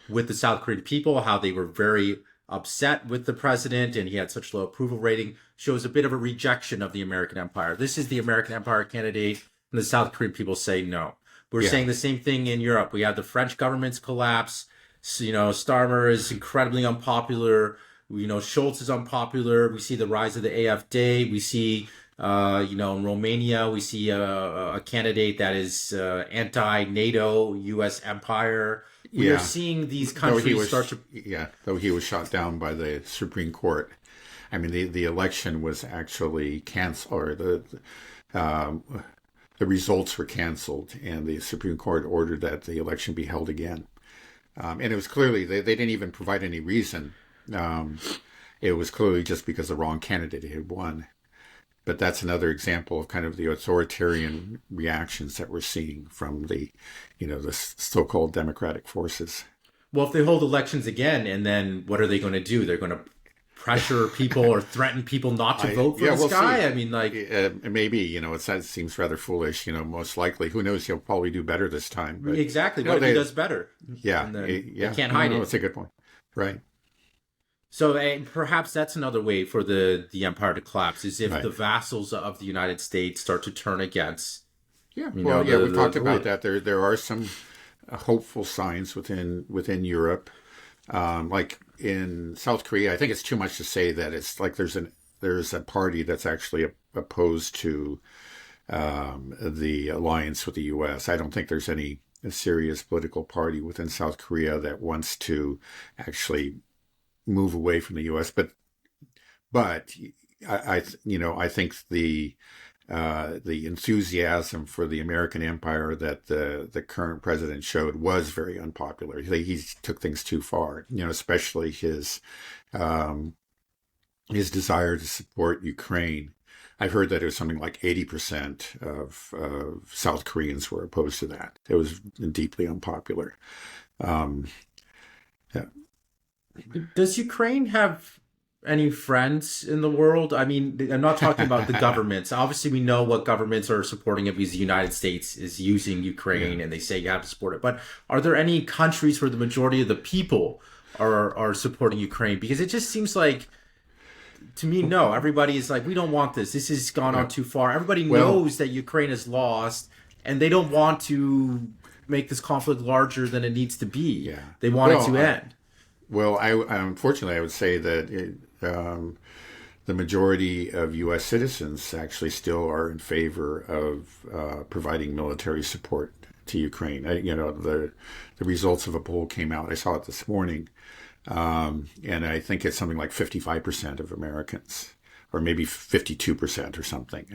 with the South Korean people, how they were very upset with the president and he had such low approval rating, shows a bit of a rejection of the American empire. This is the American empire candidate, and the South Korean people say no. We're Yeah. saying the same thing in Europe. We have the French government's collapse. So, Starmer is incredibly unpopular. Schultz is unpopular. We see the rise of the AfD. We see, in Romania, we see a candidate that is anti-NATO, U.S. empire. We are Yeah. seeing these Though he countries was, start to. yeah, though he was shot down by the Supreme Court. I mean, the election was actually canceled, or um, the results were canceled, and the Supreme Court ordered that the election be held again. And it was clearly, they didn't even provide any reason. Um, it was clearly just because the wrong candidate had won. But that's another example of kind of the authoritarian reactions that we're seeing from the so-called democratic forces. Well, if they hold elections again, and then what are they going to do? They're going to pressure people or threaten people not to vote for Yeah, this we'll guy? see. I mean, like, Maybe, it seems rather foolish. Most likely, who knows? He'll probably do better this time. But exactly. What if he does better? yeah, And then yeah, they can't hide no, it. that's a good point. Right. So perhaps that's another way for the empire to collapse is if Right. the vassals of the United States start to turn against. Yeah. You Well, know, yeah, the- we've the- talked the about leader. that. There are some hopeful signs within Europe. Like in South Korea, I think it's too much to say that it's like there's a party that's actually opposed to the alliance with the U.S. I don't think there's any serious political party within South Korea that wants to actually move away from the U.S. But I think the enthusiasm for the American empire that the current president showed was very unpopular. He took things too far, especially his desire to support Ukraine. I've heard that it was something like 80% of South Koreans were opposed to that. It was deeply unpopular. Um, yeah. Does Ukraine have any friends in the world? I mean, I'm not talking about the governments. Obviously, we know what governments are supporting it because the United States is using Ukraine Yeah. and they say you have to support it. But are there any countries where the majority of the people are supporting Ukraine? Because it just seems like, to me, no. Everybody is like, we don't want this. This has gone Yeah. on too far. Everybody Well, knows that Ukraine has lost and they don't want to make this conflict larger than it needs to be. yeah. They want it Well, to end. Well, unfortunately, I would say that the majority of U.S. citizens actually still are in favor of providing military support to Ukraine. The results of a poll came out. I saw it this morning, and I think it's something like 55% of Americans, or maybe 52% or something.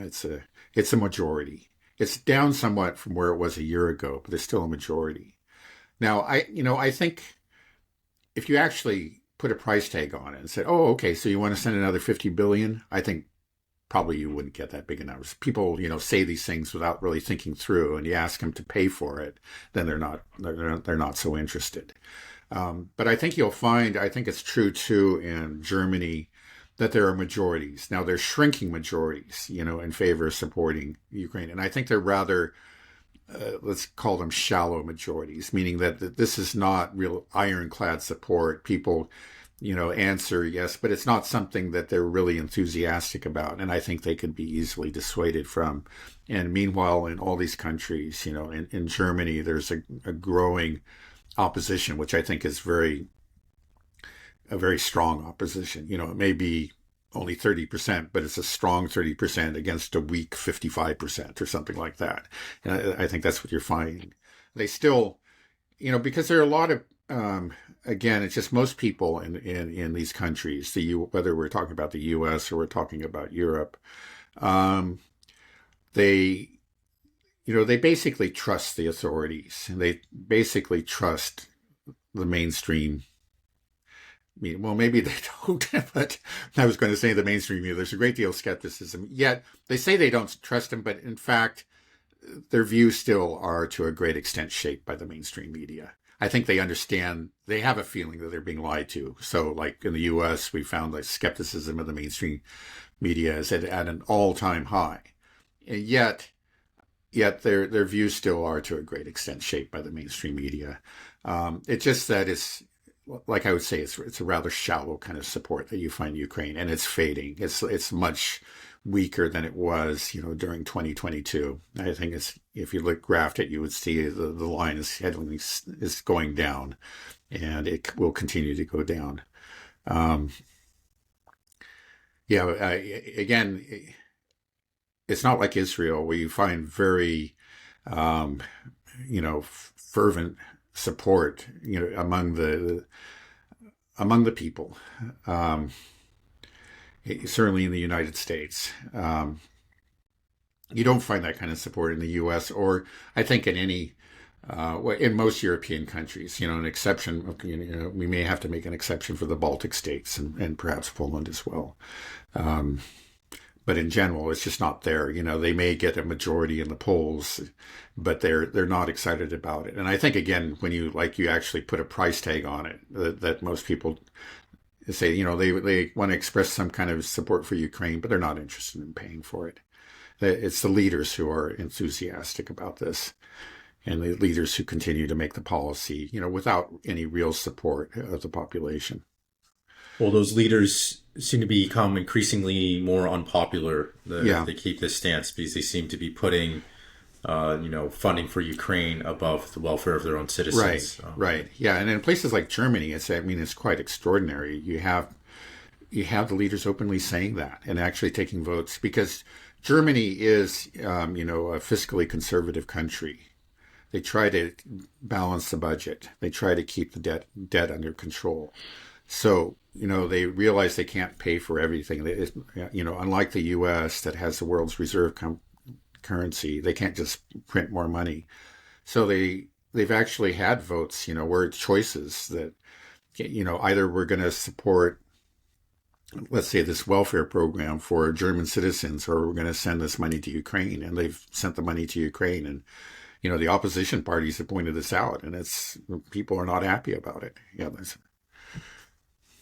It's a majority. It's down somewhat from where it was a year ago, but there's still a majority. Now, I think if you actually put a price tag on it and said, "Oh, okay, so you want to send another 50 billion," I think probably you wouldn't get that big a numbers. People, say these things without really thinking through, and you ask them to pay for it, then they're not so interested. But I think I think it's true too in Germany that there are majorities. Now they're shrinking majorities, in favor of supporting Ukraine, and I think they're rather let's call them shallow majorities, meaning that this is not real ironclad support. People, answer yes, but it's not something that they're really enthusiastic about. And I think they could be easily dissuaded from. And meanwhile, in all these countries, in Germany, there's a growing opposition, which I think is a very strong opposition. It may be only 30%, but it's a strong 30% against a weak 55% or something like that. And I think that's what you're finding. They still, because there are a lot of, again, it's just most people in these countries, whether we're talking about the U.S. or we're talking about Europe, they, they basically trust the authorities, and they basically trust the mainstream. Well, maybe they don't, but I was going to say the mainstream media. There's a great deal of skepticism. Yet they say they don't trust them, but in fact, their views still are to a great extent shaped by the mainstream media. I think they understand, they have a feeling that they're being lied to. So like in the US, we found that skepticism of the mainstream media is at an all-time high. And yet their views still are to a great extent shaped by the mainstream media. It's just that it's like I would say it's a rather shallow kind of support that you find in Ukraine, and it's fading. It's much weaker than it was, during 2022. I think it's if you graphed it, you would see the line is going down, and it will continue to go down. Um, yeah, again, it's not like Israel where you find very, um, fervent support, among the people. Um, Certainly in the United States, you don't find that kind of support in the U.S. or I think in most European countries. An exception. We may have to make an exception for the Baltic states and perhaps Poland as well. Um, but in general, it's just not there. They may get a majority in the polls, but they're not excited about it. And I think again, when you actually put a price tag on it, that most people say, they want to express some kind of support for Ukraine, but they're not interested in paying for it. It's the leaders who are enthusiastic about this, and the leaders who continue to make the policy, without any real support of the population. Well, those leaders seem to become increasingly more unpopular. They keep this stance because they seem to be putting, funding for Ukraine above the welfare of their own citizens. Right. Yeah, and in places like Germany, it's quite extraordinary. You have the leaders openly saying that and actually taking votes because Germany is, a fiscally conservative country. They try to balance the budget. They try to keep the debt under control. So, they realize they can't pay for everything. Unlike the U.S. that has the world's reserve currency, they can't just print more money. So they've actually had votes, where choices that, either we're going to support, let's say, this welfare program for German citizens, or we're going to send this money to Ukraine. And they've sent the money to Ukraine. And, the opposition parties have pointed this out, and people are not happy about it. Yeah.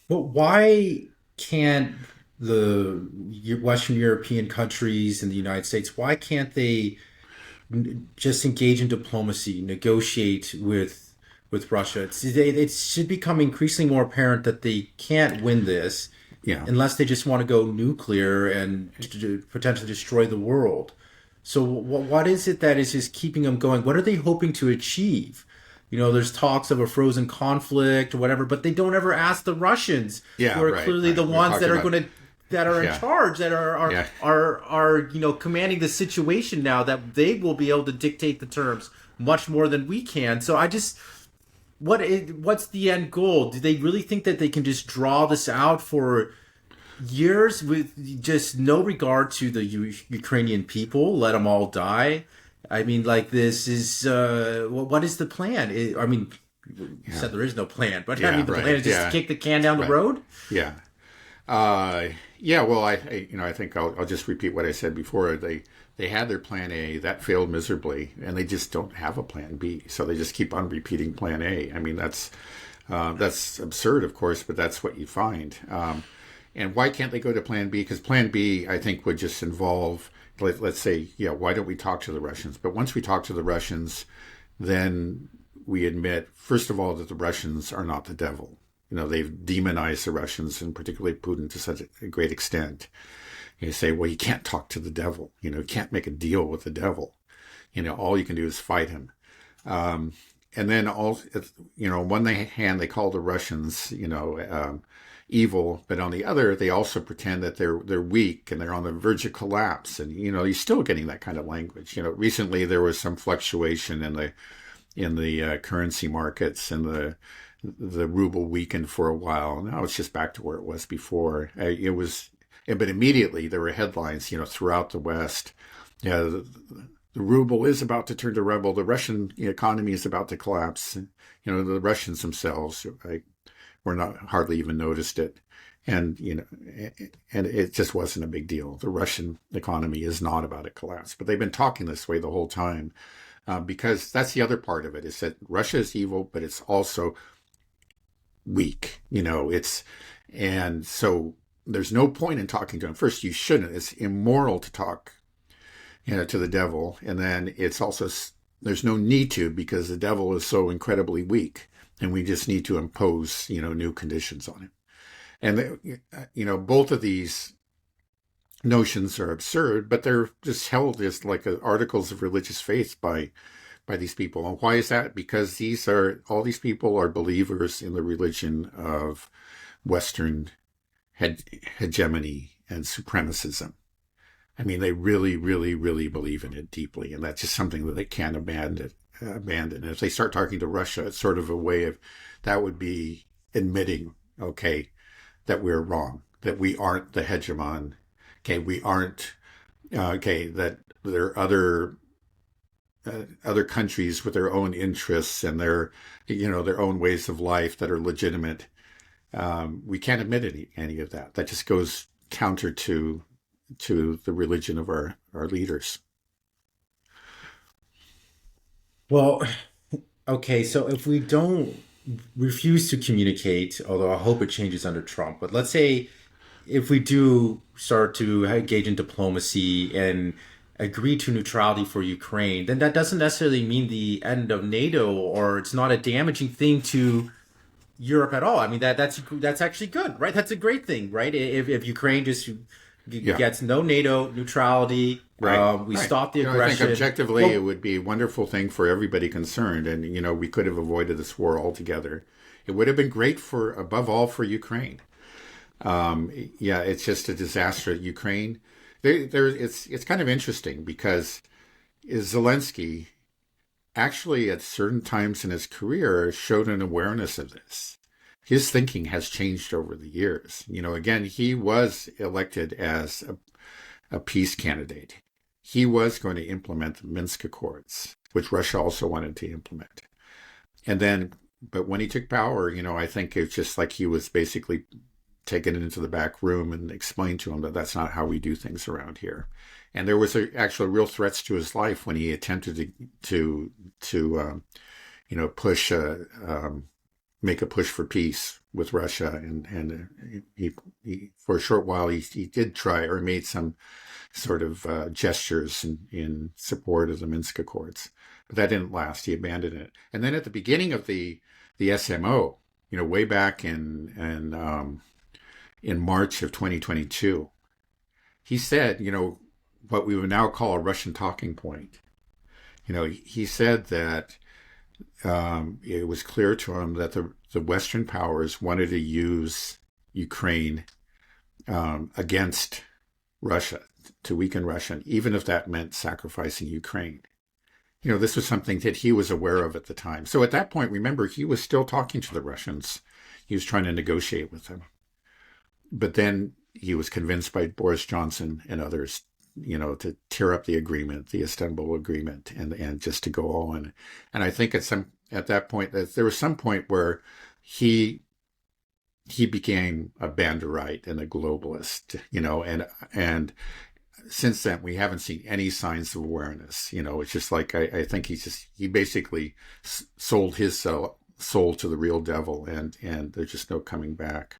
But why can't the Western European countries and the United States, why can't they just engage in diplomacy, negotiate with Russia? It should become increasingly more apparent that they can't win this unless they just want to go nuclear and potentially destroy the world. So what is it that is just keeping them going? What are they hoping to achieve? There's talks of a frozen conflict or whatever, but they don't ever ask the Russians, who are clearly the ones that are in charge, that are commanding the situation now, that they will be able to dictate the terms much more than we can. So what's the end goal? Do they really think that they can just draw this out for years with just no regard to the Ukrainian people, let them all die? I mean, this is what is the plan? You said there is no plan, but the plan is just to kick the can down the road. Yeah. Well, I think I'll just repeat what I said before. They had their plan A that failed miserably, and they just don't have a plan B. So they just keep on repeating plan A. I mean, that's absurd, of course, but that's what you find. And why can't they go to plan B? Because plan B, I think, would just involve, let's say, why don't we talk to the Russians? But once we talk to the Russians, then we admit, first of all, that the Russians are not the devil. They've demonized the Russians, and particularly Putin, to such a great extent. You say, well, you can't talk to the devil. You can't make a deal with the devil. All you can do is fight him. And then, on one hand, they call the Russians, evil, but on the other, they also pretend that they're weak and they're on the verge of collapse. And you're still getting that kind of language. Recently there was some fluctuation in the currency markets, and the ruble weakened for a while. Now it's just back to where it was before. But immediately there were headlines, throughout the West. The ruble is about to turn to rebel. The Russian economy is about to collapse. The Russians themselves were not hardly even noticed it. And, and it just wasn't a big deal. The Russian economy is not about to collapse, but they've been talking this way the whole time, because that's the other part of it, is that Russia is evil, but it's also weak. And so there's no point in talking to him. First, you shouldn't. It's immoral to talk, to the devil. And then it's also, there's no need to, because the devil is so incredibly weak. and we just need to impose, new conditions on him. And both of these notions are absurd, but they're just held as like articles of religious faith by these people. And why is that? Because all these people are believers in the religion of Western hegemony and supremacism. I mean, they really, really, really believe in it deeply, and that's just something that they can't abandon. And if they start talking to Russia, it's sort of a way of that would be admitting, okay, that we're wrong, that we aren't the hegemon. Okay, we aren't. Okay, that there are other countries with their own interests and their own ways of life that are legitimate. We can't admit any of that. That just goes counter to the religion of our leaders. Well, okay, so if we don't refuse to communicate, although I hope it changes under Trump, but let's say if we do start to engage in diplomacy and agree to neutrality for Ukraine, then that doesn't necessarily mean the end of NATO, or it's not a damaging thing to Europe at all. I mean that's actually good, right? That's a great thing, right? If Ukraine just Yeah, gets no NATO neutrality, right, we right. stop the I think aggression. objectively it Well, would be a wonderful thing for everybody concerned, and we could have avoided this war altogether. It would have been great for, above all, for Ukraine. Yeah, it's just a disaster. Ukraine, it's kind of interesting because Zelensky actually at certain times in his career showed an awareness of this. His thinking has changed over the years. Again, he was elected as a peace candidate. He was going to implement the Minsk Accords, which Russia also wanted to implement. And then, but when he took power, I think it's just like he was basically taken into the back room and explained to him that that's not how we do things around here. And there was actual real threats to his life when he attempted to push make a push for peace with Russia, and he for a short while he did try or made some sort of gestures in support of the Minsk Accords, but that didn't last. He abandoned it, and then at the beginning of the SMO, way back in March of 2022, he said, what we would now call a Russian talking point. He said that it was clear to him that the Western powers wanted to use Ukraine against Russia, to weaken Russia, even if that meant sacrificing Ukraine. This was something that he was aware of at the time. So at that point, remember, he was still talking to the Russians. He was trying to negotiate with them. But then he was convinced by Boris Johnson and others, to tear up the agreement, the Istanbul Agreement, and just to go on. And I think at that point, there was some point where he became a Banderite and a globalist, and since then we haven't seen any signs of awareness. It's just like I think he basically sold his soul to the real devil, and there's just no coming back.